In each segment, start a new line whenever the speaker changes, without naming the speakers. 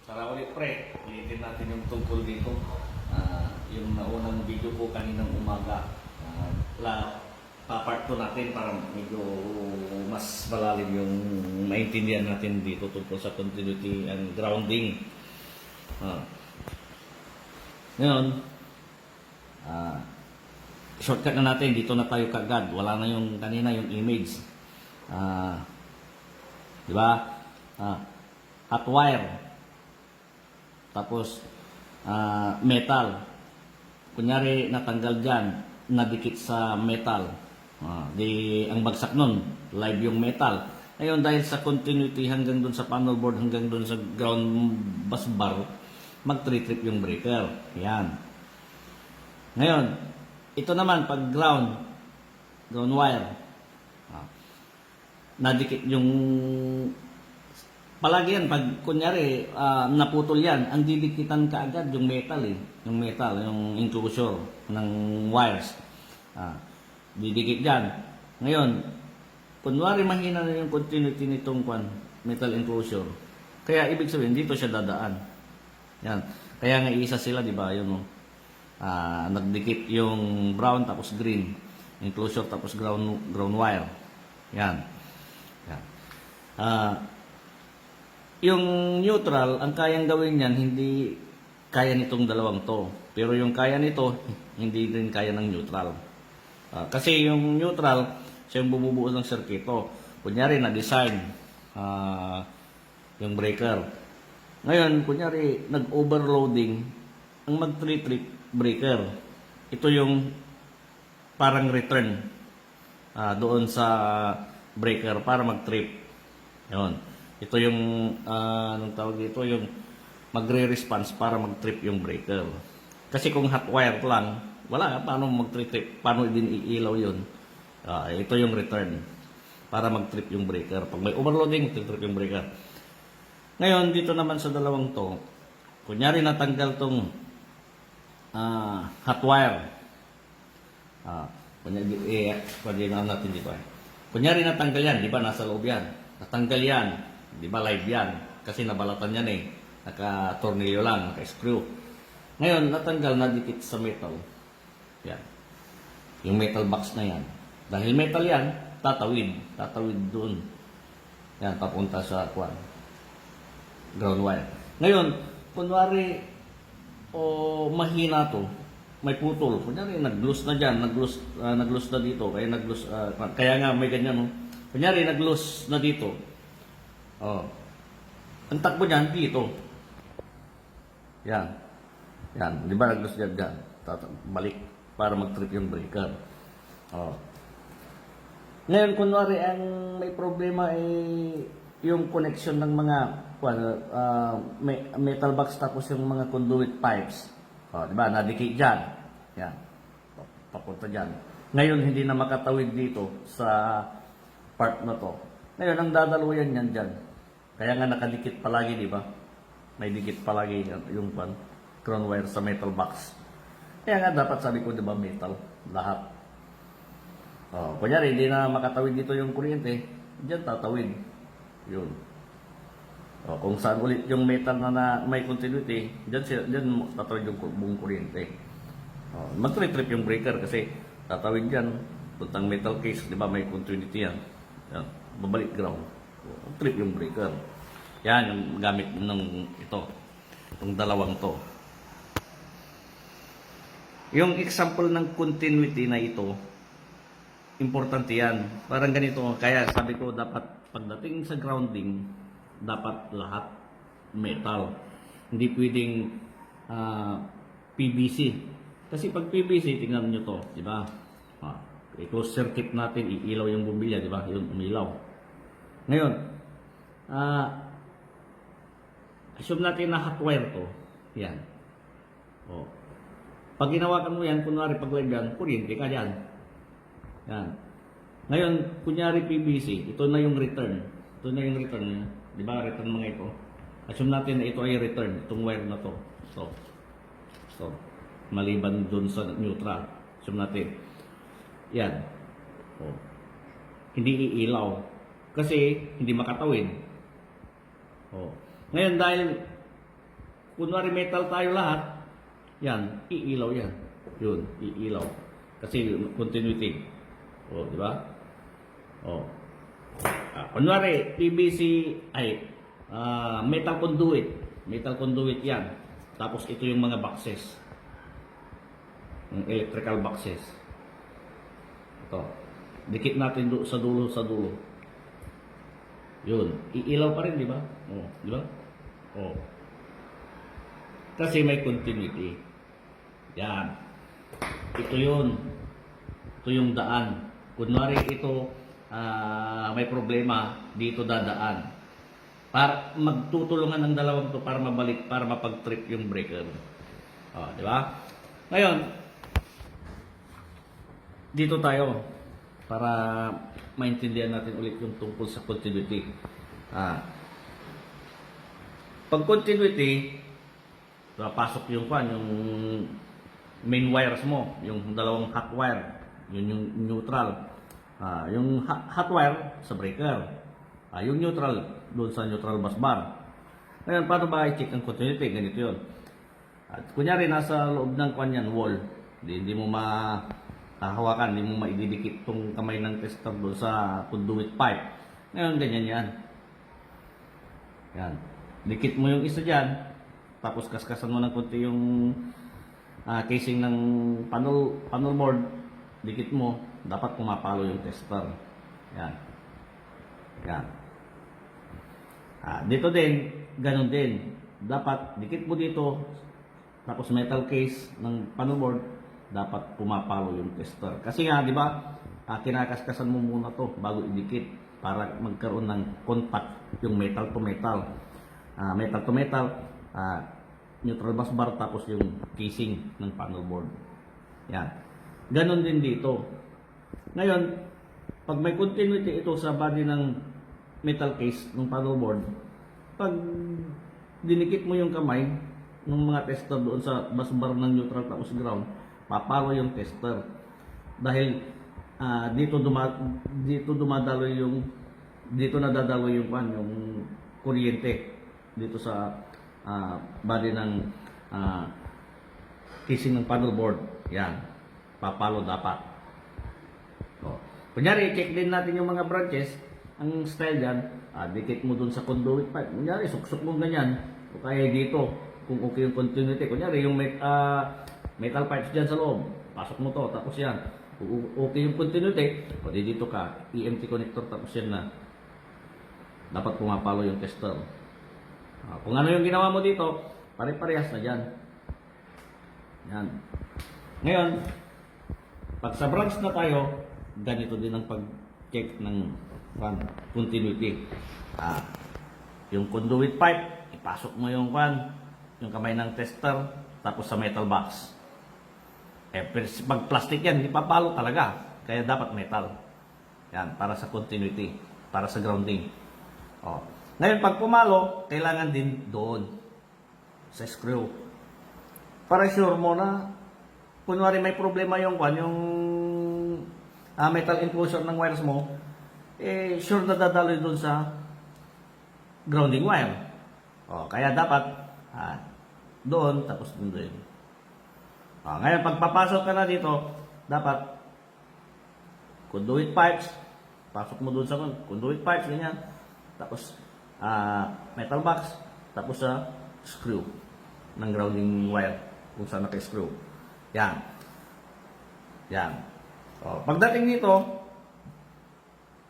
Tara ulit pre, ulitin natin yung tungkol dito. Yung naunang video ko kaninang umaga. Papart 2 natin para medyo mas malalim yung maintindihan natin dito tungkol sa continuity and grounding. Ngayon, shortcut na natin, dito na tayo kagad. Wala na yung kanina yung image. Di ba? Hot wire. Tapos, metal. Kunyari, natanggal dyan, nadikit sa metal. Ang bagsak nun, live yung metal. Ngayon, dahil sa continuity hanggang dun sa panel board, hanggang dun sa ground bus bar, mag-trip yung breaker. Yan. Ngayon, ito naman, pag ground wire, nadikit yung palagi yan, pag kunyari naputol yan, ang didikitan kaagad yung metal yung enclosure ng wires. Didikit dyan. Ngayon, kunwari mahina na yung continuity nitong metal enclosure. Kaya ibig sabihin, dito siya dadaan. Yan. Kaya nga isa sila, di ba? Yun, nagdikit yung brown tapos green. Enclosure tapos ground wire. Yan. Yan. Yung neutral, ang kayang gawin niyan, hindi kaya nitong dalawang to. Pero yung kaya nito, hindi din kaya ng neutral. Kasi yung neutral, siya yung bumubuo ng sirkito. Kunyari, na-design yung breaker. Ngayon, kunyari, nag-overloading, ang mag-trip breaker. Ito yung parang return doon sa breaker para mag-trip. Yun. Ito yung, anong tawag dito, yung magre-response para mag-trip yung breaker. Kasi kung hot wire lang, wala, paano mag-trip, paano din iilaw yun. Ito yung return para mag-trip yung breaker. Pag may overloading, trip yung breaker. Ngayon, dito naman sa dalawang to, kunyari natanggal tong hot wire. Kunyari na natin dito. Kunyari natanggal yan, di ba, nasa loob yan. Natanggal yan. Di ba live yan? Kasi nabalatan yan eh. Naka-tornilyo lang, naka-screw. Ngayon, natanggal na dikit sa metal. Yan. Yung metal box na yan. Dahil metal yan, tatawid. Tatawid doon. Yan, papunta sa ground wire. Ngayon, kunwari, mahina to, may putol. Kunyari, nag-loose na dyan, nag-loose na dito. Kaya nag-loose, kaya nga may ganyan, no? Kunyari, nag-loose na dito. Ang takbo niyan dito. Yan. Yan. Di ba nag-loose dyan? Balik para mag-trip yung breaker. Ngayon, kunwari, ang may problema ay yung connection ng mga metal box tapos yung mga conduit pipes. Di ba? Nadikit dyan. Yan. Papunta dyan. Ngayon, hindi na makatawid dito sa part na to. Ngayon, ang dadaluyan yan dyan. Kaya nga nakadikit palagi, di ba? May dikit palagi yung ground wire sa metal box. Kaya nga dapat sabi ko, di ba, metal. Lahat. Kunyari, hindi na makatawid dito yung kuryente, dyan tatawid. Yun. Kung saan ulit yung metal na may continuity, dyan tatawid yung buong kuryente. Mag-trip yung breaker kasi tatawid dyan. Puntang metal case, di ba, may continuity yan. Yan. Babalik ground. Trip yung breaker. Yan yung gamit ng ito. Itong dalawang to. Yung example ng continuity na ito, importante yan. Parang ganito. Kaya sabi ko dapat pagdating sa grounding, dapat lahat metal. Hindi pwedeng PVC. Kasi pag PVC, tingnan nyo to. Diba? I-close circuit natin, iilaw yung bumbilya. Diba? Yung umilaw. Ngayon, assume natin na hot wire to. Yan. Pag ginawakan mo yan, kunwari pag live yan, kuryente ka dyan. Yan. Ngayon, kunyari PVC, ito na yung return. Ito na yung return. Di ba, return mga ito. Assume natin na ito ay return, itong wire na to. So, maliban dun sa neutral. Assume natin. Yan. Hindi iilaw. Kasi hindi makatawid. Ngayon dahil kunwari metal tayo lahat, yan, iilaw yan. Yun, iilaw. Kasi continuity. O, di ba? O. Kunwari, PVC, metal conduit. Metal conduit yan. Tapos ito yung mga boxes. Yung electrical boxes. Ito. Dikit natin sa dulo. Yun. Iilaw pa rin, di ba? O, di ba? O. Kasi may continuity. Yan. Ito yun. Ito yung daan. Kunwari ito, may problema, dito dadaan. Para magtutulungan ng dalawang to para mabalik, para mapag-trip yung breaker. O, di ba? Ngayon, dito tayo para maintindihan natin ulit yung tungkol sa continuity. Pag continuity, pasok yung main wires mo, yung dalawang hot wire, yun yung neutral. Yung hot wire sa breaker. Yung neutral doon sa neutral bus bar. Ngayon, paano ba i-check ang continuity? Ganito yun. At kunyari, nasa loob ng wall. Hindi mo mahahawakan, hindi mo maididikit itong kamay ng tester doon sa conduit pipe. Ngayon, ganyan yan. Yan. Dikit mo yung isa dyan, tapos kaskasan mo ng konti yung casing ng panel board, dikit mo, dapat pumapalo yung tester. Yan. Yan. Dito din, ganun din. Dapat dikit mo dito, tapos metal case ng panel board, dapat pumapalo yung tester. Kasi nga, di ba, kinakaskasan mo muna to bago idikit para magkaroon ng contact yung metal to metal. Metal to metal, neutral bus bar, tapos yung casing ng panel board. Yan. Ganon din dito. Ngayon, pag may continuity ito sa body ng metal case ng panel board, pag dinikit mo yung kamay ng mga tester doon sa bus bar ng neutral tapos ground, papalo yung tester. Dahil dito nadadaloy yung kuryente dito sa body ng casing ng panel board. Yan. Papalo dapat. Kunyari, check din natin yung mga branches. Ang style dyan, dikit mo dun sa conduit pipe. Kunyari, suksok mo ganyan. O kaya dito, kung okay yung continuity. Kunyari, yung metal pipes dyan sa loob. Pasok mo to, tapos yan. Kung okay yung continuity, pwede dito ka, EMT connector, tapos yan na. Dapat pumapalo yung tester. Kung ano yung ginawa mo dito, pare-parehas na dyan. Yan. Ngayon, pag sa branch na tayo, ganito din ang pag-check ng continuity. Yung conduit pipe, ipasok mo yung kamay ng tester, tapos sa metal box. Pag plastic yan, hindi papalo talaga. Kaya dapat metal. Yan, para sa continuity, para sa grounding. Ngayon, pag pumalo, kailangan din doon sa screw. Para sure mo na, kunwari may problema yung metal enclosure ng wires mo, sure na dadaloy doon sa grounding wire. Kaya dapat doon, tapos doon. Ngayon, pag papasok ka na dito, dapat conduit pipes, pasok mo doon sa conduit pipes, ganyan. Tapos, metal box, tapos sa screw ng grounding wire, kung saan naka-screw. Yan. Yan. Pagdating dito,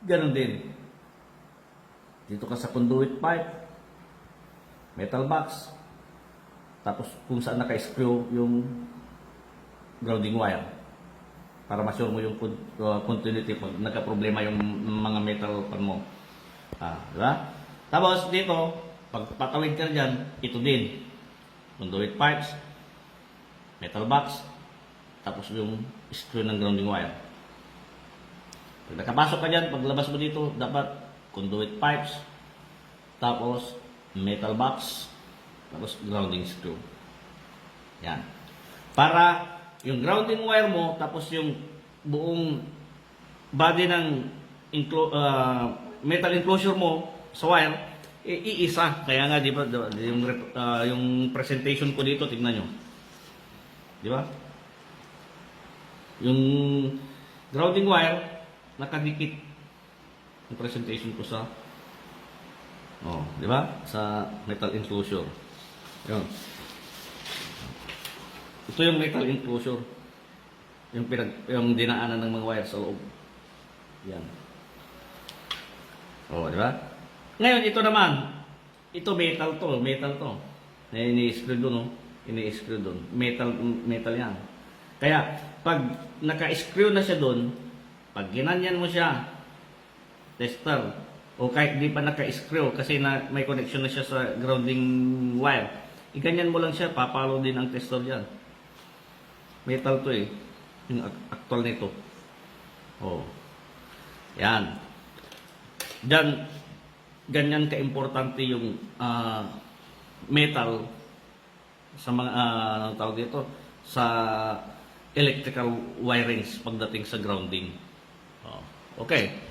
ganun din. Dito ka sa conduit pipe, metal box, tapos kung saan naka-screw yung grounding wire. Para ma-sure mo yung continuity pag nagka-problema yung mga metal pan mo. Diba? Tapos dito, pag patawid ka dyan, ito din. Conduit pipes, metal box, tapos yung screw ng grounding wire. Pag nakapasok ka dyan, paglabas mo dito, dapat conduit pipes, tapos metal box, tapos grounding screw. Yan. Para yung grounding wire mo, tapos yung buong body ng metal enclosure mo sa wire, iisa. Kaya nga, di ba, yung presentation ko dito, tignan nyo. Di ba? Yung grounding wire, nakadikit yung presentation ko sa di ba? Sa metal enclosure. Yun. Ito yung metal enclosure. Yung dinaanan ng mga wire sa loob. Yan. Di ba? Ngayon, ito naman. Ito metal to. Na ini-screw doon, ini-screw doon. Metal yan. Kaya, pag naka-screw na siya doon, pag ginanyan mo siya, tester, o kahit di pa naka-screw kasi may connection na siya sa grounding wire, iganyan mo lang siya, papalo din ang tester dyan. Metal to yung actual nito. Yan. Diyan, ganyan ka-importante yung metal sa mga, anong tawag dito, sa electrical wirings pagdating sa grounding. Okay.